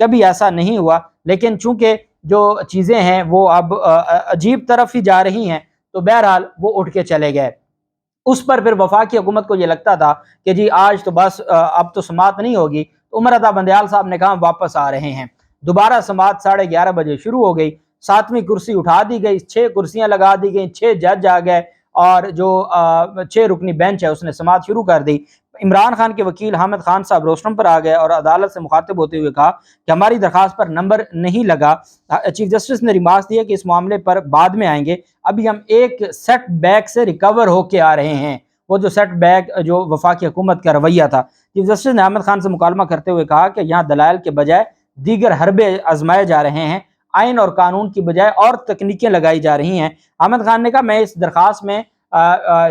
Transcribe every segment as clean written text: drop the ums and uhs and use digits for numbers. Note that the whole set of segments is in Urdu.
کبھی ایسا نہیں ہوا، لیکن چونکہ جو چیزیں ہیں وہ اب عجیب طرف ہی جا رہی ہیں تو بہرحال وہ اٹھ کے چلے گئے۔ اس پر پھر وفاقی حکومت کو یہ لگتا تھا کہ جی آج تو بس اب تو سماعت نہیں ہوگی، تو عمر عطا بندیال صاحب نے کہا واپس آ رہے ہیں۔ دوبارہ سماعت 11:30 بجے شروع ہو گئی، 7ویں کرسی اٹھا دی گئی، 6 کرسیاں لگا دی گئیں، 6 جج آ گئے اور جو 6 رکنی بینچ ہے اس نے سماعت شروع کر دی۔ عمران خان کے وکیل حامد خان صاحب روسٹم پر آ گئے اور عدالت سے مخاطب ہوتے ہوئے کہا کہ ہماری درخواست پر نمبر نہیں لگا۔ چیف جسٹس نے ریمارکس دیا کہ اس معاملے پر بعد میں آئیں گے، ابھی ہم ایک سیٹ بیک سے ریکور ہو کے آ رہے ہیں۔ وہ جو سیٹ بیک جو وفاقی حکومت کا رویہ تھا، چیف جسٹس نے حامد خان سے مکالمہ کرتے ہوئے کہا کہ یہاں دلائل کے بجائے دیگر حربے آزمائے جا رہے ہیں، آئین اور قانون کی بجائے اور تکنیکیں لگائی جا رہی ہیں۔ حامد خان نے کہا میں اس درخواست میں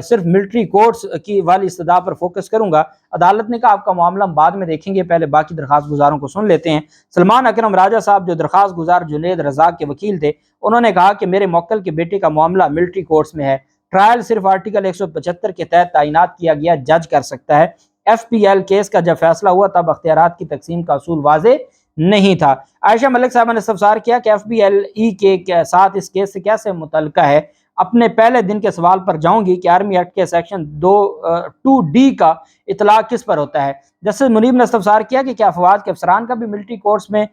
صرف ملٹری کورٹس کی والی استدعا پر فوکس کروں گا۔ عدالت نے کہا آپ کا معاملہ ہم بعد میں دیکھیں گے، پہلے باقی درخواست گزاروں کو سن لیتے ہیں۔ سلمان اکرم راجہ صاحب جو درخواست گزار جنید رزاق کے وکیل تھے، انہوں نے کہا کہ میرے موکل کے بیٹے کا معاملہ ملٹری کورٹس میں ہے، ٹرائل صرف آرٹیکل 175 کے تحت تعینات کیا گیا جج کر سکتا ہے۔ ایف پی ایل کیس کا جب فیصلہ ہوا تب اختیارات کی تقسیم کا اصول واضح نہیں تھا۔ عائشہ ملک صاحبہ نے استفسار کیا کہ ایف پی ایل ای کے ساتھ اس کیس سے کیسے متعلقہ ہے؟ اپنے پہلے دن کے سوال پر جاؤں گی کہ آرمی ایکٹ کے سیکشن 2D کا اطلاق کس پر ہوتا ہے؟ جسٹس منیب نے استفسار کیا کہ کیا افواج کے افسران کا بھی ملٹری کورٹس میں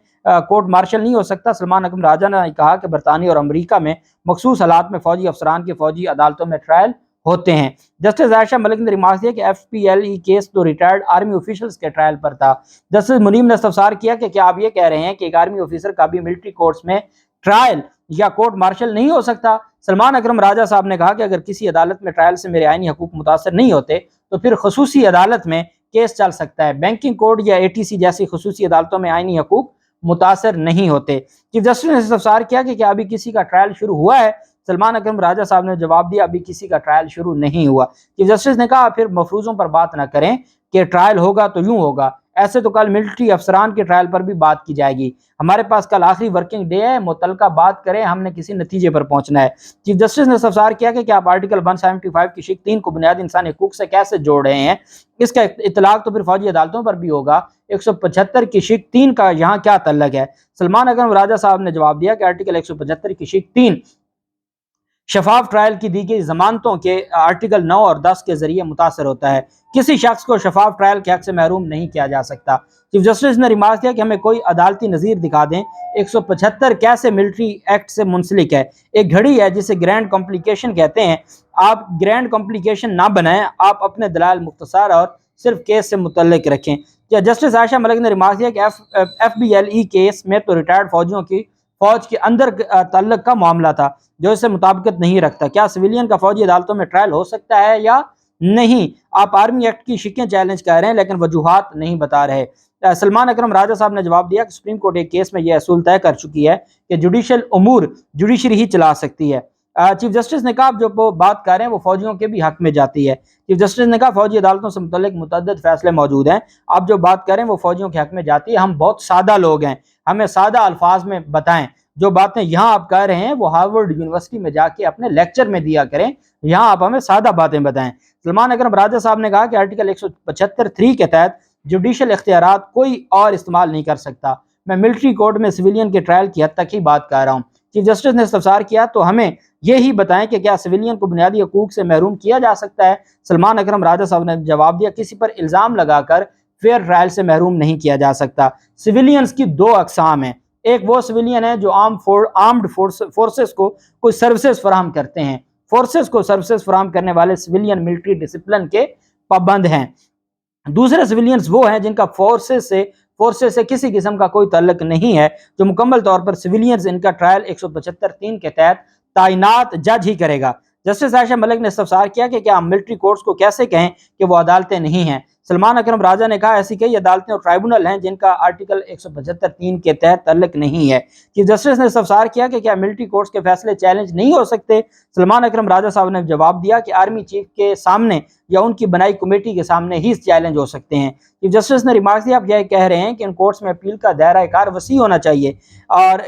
کورٹ مارشل نہیں ہو سکتا؟ سلمان اکرم راجہ نے کہا کہ برطانیہ اور امریکہ میں مخصوص حالات میں فوجی افسران کے فوجی عدالتوں میں ٹرائل ہوتے ہیں۔ جسٹس عائشہ ملک نے ریمارکس دیا کہ F P L E case تو ریٹائرڈ آرمی آفیشلز کے ٹرائل پر تھا۔ جسٹس منیب نے استفسار کیا کہ کیا آپ یہ کہہ رہے ہیں کہ ایک آرمی آفیسر کا بھی ملٹری کورٹس میں ٹرائل یا کورٹ مارشل نہیں ہو سکتا؟ سلمان اکرم راجہ صاحب نے کہا کہ اگر کسی عدالت میں ٹرائل سے میرے آئینی حقوق متاثر نہیں ہوتے تو پھر خصوصی عدالت میں کیس چل سکتا ہے۔ بینکنگ کوڈ یا اے ٹی سی جیسی خصوصی عدالتوں میں آئینی حقوق متاثر نہیں ہوتے۔ چیف جسٹس نے استفسار کیا کہ کیا ابھی کسی کا ٹرائل شروع ہوا ہے؟ سلمان اکرم راجہ صاحب نے جواب دیا ابھی کسی کا ٹرائل شروع نہیں ہوا۔ چیف جسٹس نے کہا پھر مفروضوں پر بات نہ کریں کہ ٹرائل ہوگا تو یوں ہوگا، ایسے تو کل ملٹری افسران کے ٹرائل پر بھی بات کی جائے گی، ہمارے پاس کل آخری ورکنگ ڈے ہے، متعلقہ بات کریں، ہم نے کسی نتیجے پر پہنچنا ہے۔ چیف جسٹس نے استفسار کیا کہ کیا آپ آرٹیکل 175 کی شق 3 کو بنیادی انسانی حقوق سے کیسے جوڑ رہے ہیں؟ اس کا اطلاق تو پھر فوجی عدالتوں پر بھی ہوگا، 175 کی شق 3 کا یہاں کیا تعلق ہے؟ سلمان اکرم راجہ صاحب نے جواب دیا کہ آرٹیکل 175 کی شق 3 شفاف ٹرائل کی دی گئی ضمانتوں کے آرٹیکل 9 اور 10 کے ذریعے متاثر ہوتا ہے، کسی شخص کو شفاف ٹرائل کے حق سے محروم نہیں کیا جا سکتا۔ چیف جسٹس نے ریمارک کیا کہ ہمیں کوئی عدالتی نظیر دکھا دیں 175 کیسے ملٹری ایکٹ سے منسلک ہے؟ ایک گھڑی ہے جسے گرینڈ کمپلیکیشن کہتے ہیں، آپ گرینڈ کمپلیکیشن نہ بنائیں، آپ اپنے دلائل مختصر اور صرف کیس سے متعلق رکھیں۔ جسٹس عائشہ ملک نے ریمارک کیا کہ F B L E case میں تو ریٹائرڈ فوجیوں کی فوج کے اندر تعلق کا معاملہ تھا جو اس سے مطابقت نہیں رکھتا، کیا سویلین کا فوجی عدالتوں میں ٹرائل ہو سکتا ہے یا نہیں؟ آپ آرمی ایکٹ کی شقیں چیلنج کر رہے ہیں لیکن وجوہات نہیں بتا رہے۔ سلمان اکرم راجہ صاحب نے جواب دیا کہ سپریم کورٹ ایک کیس میں یہ اصول طے کر چکی ہے کہ جوڈیشل امور جوڈیشری ہی چلا سکتی ہے۔ چیف جسٹس نے کہا جو وہ بات کر رہے ہیں وہ فوجیوں کے بھی حق میں جاتی ہے۔ چیف جسٹس نے کہا فوجی عدالتوں سے متعلق متعدد فیصلے موجود ہیں، آپ جو بات کر رہے ہیں وہ فوجیوں کے حق میں جاتی ہے، ہم بہت سادہ لوگ ہیں، ہمیں سادہ الفاظ میں بتائیں، جو باتیں یہاں آپ کہہ رہے ہیں وہ ہارورڈ یونیورسٹی میں جا کے اپنے لیکچر میں دیا کریں، یہاں آپ ہمیں سادہ باتیں بتائیں۔ سلمان اکرم راجہ صاحب نے کہا کہ آرٹیکل 175(3) کے تحت جوڈیشل اختیارات کوئی اور استعمال نہیں کر سکتا، میں ملٹری کورٹ میں سویلین کے ٹرائل کی حد تک ہی بات کر رہا ہوں۔ چیف جسٹس نے استفسار کیا تو ہمیں یہی بتائیں کہ کیا سویلین کو بنیادی حقوق سے محروم کیا جا سکتا ہے؟ سلمان اکرم راجہ صاحب نے جواب دیا کسی پر الزام لگا کر فیئر ٹرائل سے محروم نہیں کیا جا سکتا۔ سویلینز کی 2 اقسام ہیں، ایک وہ سویلین ہیں جو آرمڈ فورسز کو کوئی سروسز فراہم کرتے ہیں، فورسز کو سروسز فراہم کرنے والے سویلین ملٹری ڈسپلن کے پابند ہیں۔ دوسرے سویلینز وہ ہیں جن کا فورسز سے کسی قسم کا کوئی تعلق نہیں ہے، جو مکمل طور پر سویلینز، ان کا ٹرائل 175(3) کے تحت تعینات جج ہی کرے گا۔ جسٹس عائشہ ملک نے استفسار کیا کہ کیا ہم ملٹری کورٹس کو کیسے کہیں کہ وہ عدالتیں نہیں ہیں؟ سلمان اکرم راجہ نے کہا ایسی کئی عدالتیں اور ٹرائبونل ہیں جن کا آرٹیکل 175(3) کے تحت تعلق نہیں ہے۔ چیف جسٹس نے استفسار کیا کہ کیا ملٹری کورٹس کے فیصلے چیلنج نہیں ہو سکتے؟ سلمان اکرم راجہ صاحب نے جواب دیا کہ آرمی چیف کے سامنے یا ان کی بنائی کمیٹی کے سامنے ہی چیلنج ہو سکتے ہیں۔ چیف جسٹس نے ریمارک دیا آپ یہ کہہ رہے ہیں کہ ان کورٹس میں اپیل کا دائرہ کار وسیع ہونا چاہیے، اور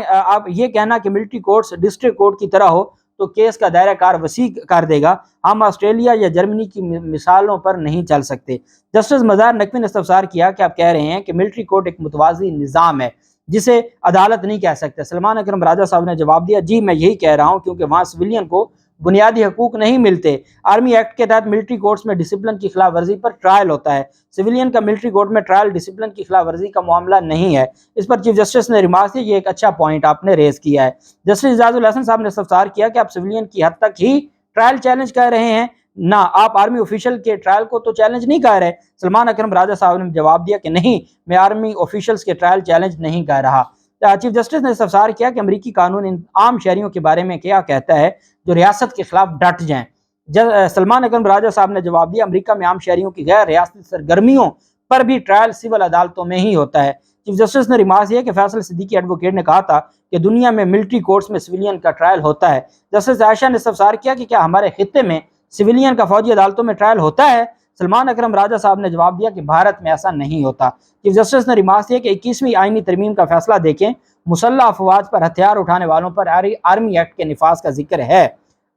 آپ یہ کہنا کہ ملٹری کورٹس ڈسٹرکٹ کورٹ کی طرح ہو تو کیس کا دائرہ کار وسیع کر دے گا۔ ہم آسٹریلیا یا جرمنی کی مثالوں پر نہیں چل سکتے۔ جسٹس مظاہر نقوی نے استفسار کیا کہ آپ کہہ رہے ہیں کہ ملٹری کورٹ ایک متوازی نظام ہے جسے عدالت نہیں کہہ سکتے۔ سلمان اکرم راجہ صاحب نے جواب دیا، جی میں یہی کہہ رہا ہوں، کیونکہ وہاں سویلین کو بنیادی حقوق نہیں ملتے۔ آرمی ایکٹ کے تحت ملٹری کورٹس میں ڈسپلن کی خلاف ورزی پر ٹرائل ہوتا ہے، سویلین کا ملٹری کورٹ میں ٹرائل ڈسپلن کی خلاف ورزی کا معاملہ نہیں ہے۔ اس پر چیف جسٹس نے ریمارک دی، یہ ایک اچھا پوائنٹ آپ نے ریز کیا ہے۔ جسٹس اعجاز الحسن صاحب نے استفسار کیا کہ آپ سویلین کی حد تک ہی ٹرائل چیلنج کر رہے ہیں، نہ آپ آرمی آفیشل کے ٹرائل کو تو چیلنج نہیں کر رہے۔ سلمان اکرم راجہ صاحب نے جواب دیا کہ نہیں، میں آرمی آفیشلز کے ٹرائل چیلنج نہیں کر رہا۔ چیف جسٹس نے استفسار کیا کہ امریکی قانون ان عام شہریوں کے بارے میں کیا کہتا ہے جو ریاست کے خلاف ڈٹ جائیں۔ سلمان اکرم راجہ صاحب نے جواب دیا، امریکہ میں عام شہریوں کی غیر ریاستی سرگرمیوں پر بھی ٹرائل سول عدالتوں میں ہی ہوتا ہے۔ چیف جسٹس نے ریمارک دیا کہ فیصل صدیقی ایڈوکیٹ نے کہا تھا کہ دنیا میں ملٹری کورٹس میں سویلین کا ٹرائل ہوتا ہے۔ جسٹس عائشہ نے استفسار کیا کہ کیا ہمارے خطے میں سویلین کا فوجی عدالتوں میں ٹرائل ہوتا ہے؟ سلمان اکرم راجہ صاحب نے جواب دیا کہ بھارت میں ایسا نہیں ہوتا۔ چیف جسٹس نے ریمارک دیا کہ 21ویں آئینی ترمیم کا فیصلہ دیکھیں، مسلح افواج پر ہتھیار اٹھانے والوں پر آرمی ایکٹ کے نفاذ کا ذکر ہے۔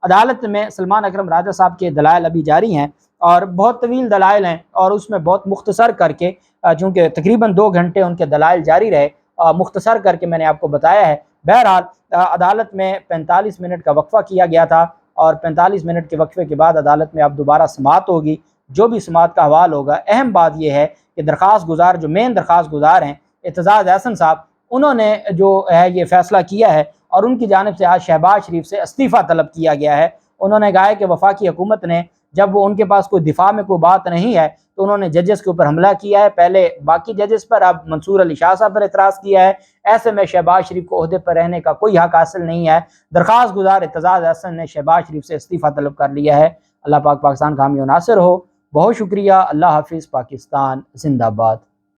عدالت میں سلمان اکرم راجہ صاحب کے دلائل ابھی جاری ہیں اور بہت طویل دلائل ہیں، اور اس میں بہت مختصر کر کے، چونکہ تقریباً 2 گھنٹے ان کے دلائل جاری رہے، مختصر کر کے میں نے آپ کو بتایا ہے۔ بہرحال عدالت میں 45 منٹ کا وقفہ کیا گیا تھا، اور 45 منٹ کے وقفے کے بعد عدالت میں اب دوبارہ سماعت ہوگی۔ جو بھی سماعت کا حوال ہوگا، اہم بات یہ ہے کہ درخواست گزار، جو مین درخواست گزار ہیں اعتزاز احسن صاحب، انہوں نے جو ہے یہ فیصلہ کیا ہے، اور ان کی جانب سے آج شہباز شریف سے استعفیٰ طلب کیا گیا ہے۔ انہوں نے کہا ہے کہ وفاقی حکومت نے، جب وہ ان کے پاس کوئی دفاع میں کوئی بات نہیں ہے، تو انہوں نے ججز کے اوپر حملہ کیا ہے، پہلے باقی ججز پر، اب منصور علی شاہ صاحب پر اعتراض کیا ہے۔ ایسے میں شہباز شریف کو عہدے پر رہنے کا کوئی حق حاصل نہیں ہے۔ درخواست گزار اعتزاز احسن نے شہباز شریف سے استعفیٰ طلب کر لیا ہے۔ اللہ پاک پاکستان کا حامی و ناصر ہو۔ بہت شکریہ۔ اللہ حافظ۔ پاکستان زندہ باد۔